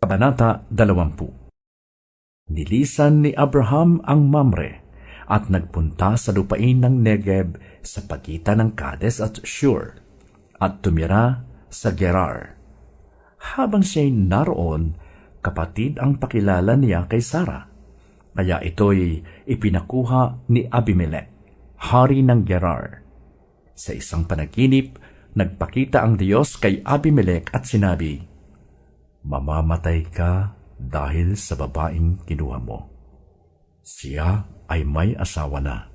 Kabanata 20. Nilisan ni Abraham ang Mamre at nagpunta sa lupain ng Negev sa pagitan ng Kades at Shur at tumira sa Gerar. Habang siya'y naroon, kapatid ang pakilala niya kay Sara. Kaya ito'y ipinakuha ni Abimelech, hari ng Gerar. Sa isang panaginip, nagpakita ang Diyos kay Abimelech at sinabi, "Mamamatay ka dahil sa babaeng kinuha mo. Siya ay may asawa na."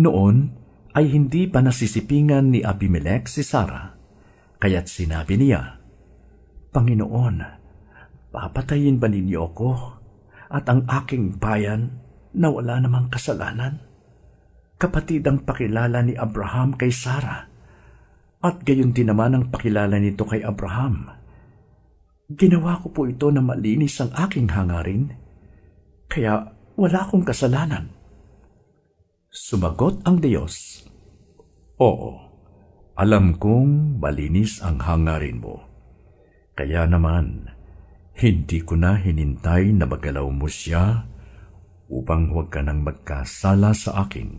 Noon ay hindi pa nasisipingan ni Abimelech si Sara, kaya't sinabi niya, "Panginoon, papatayin ba ninyo ako at ang aking bayan na wala namang kasalanan?" Kapatid ang pakilala ni Abraham kay Sara, at gayon din naman ang pakilala nito kay Abraham. Ginawa ko po ito na malinis ang aking hangarin, kaya wala akong kasalanan. Sumagot ang Diyos, "Oo, alam kong malinis ang hangarin mo. Kaya naman, hindi ko na hinintay na magalaw mo siya upang huwag ka nang magkasala sa akin.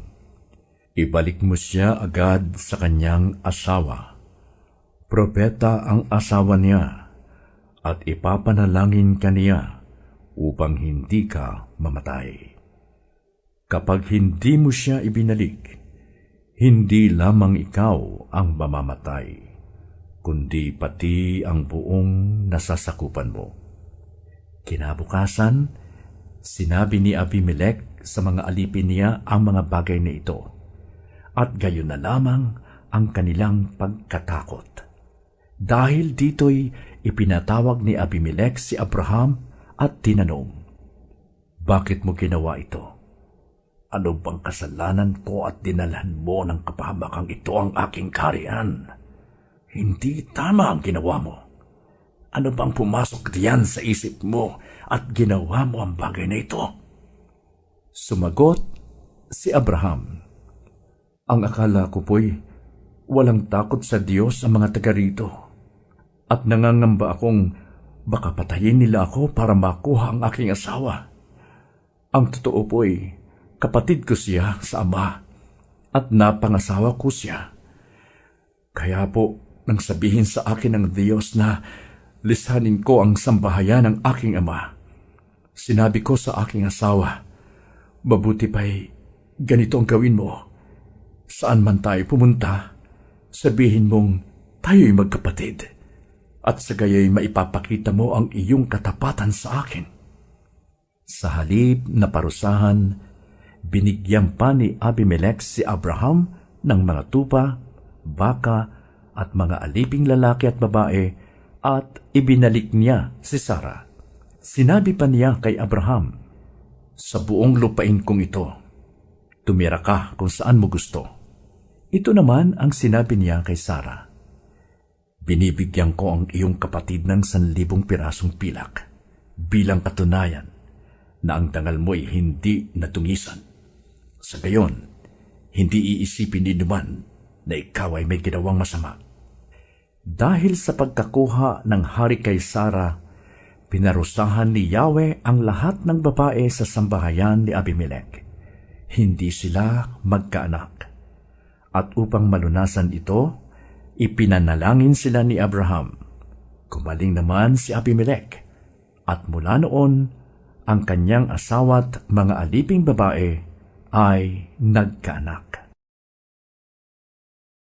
Ibalik mo siya agad sa kanyang asawa. Propeta ang asawa niya, at ipapanalangin ka niya upang hindi ka mamatay. Kapag hindi mo siya ibinalik, hindi lamang ikaw ang mamamatay, kundi pati ang buong nasasakupan mo." Kinabukasan, sinabi ni Abimelech sa mga alipin niya ang mga bagay na ito, at gayon na lamang ang kanilang pagkatakot. Dahil dito'y ipinatawag ni Abimelech si Abraham at tinanong, "Bakit mo ginawa ito? Ano bang kasalanan ko at dinalhan mo ng kapahamakang ito ang aking kaharian? Hindi tama ang ginawa mo. Ano bang pumasok diyan sa isip mo at ginawa mo ang bagay na ito?" Sumagot si Abraham, "Ang akala ko po'y walang takot sa Diyos ang mga taga rito, at nangangamba akong baka patayin nila ako para makuha ang aking asawa. Ang totoo po'y kapatid ko siya sa ama at napangasawa ko siya. Kaya po, nang sabihin sa akin ng Diyos na lisanin ko ang sambahayan ng aking ama, sinabi ko sa aking asawa, mabuti pa'y ganito ang gawin mo. Saan man tayo pumunta, sabihin mong tayo'y magkapatid, at sa gaya'y maipapakita mo ang iyong katapatan sa akin." Sa halip na parusahan, binigyan pa ni Abimelech si Abraham ng mga tupa, baka at mga aliping lalaki at babae, at ibinalik niya si Sara. Sinabi pa niya kay Abraham, "Sa buong lupain kong ito, tumira ka kung saan mo gusto." Ito naman ang sinabi niya kay Sara, "Binibigyan ko ang iyong kapatid ng 1,000 pirasong pilak bilang katunayan na ang dangal mo'y hindi natungisan. Sa gayon, hindi iisipin ni naman na ikaw ay may ginawang masama." Dahil sa pagkakuha ng hari kay Sara, pinarusahan ni Yahweh ang lahat ng babae sa sambahayan ni Abimelech. Hindi sila magkaanak. At upang malunasan ito, ipinanalangin sila ni Abraham. Gumaling naman si Abimelech, at mula noon, ang kanyang asawa't mga aliping babae ay nagkaanak.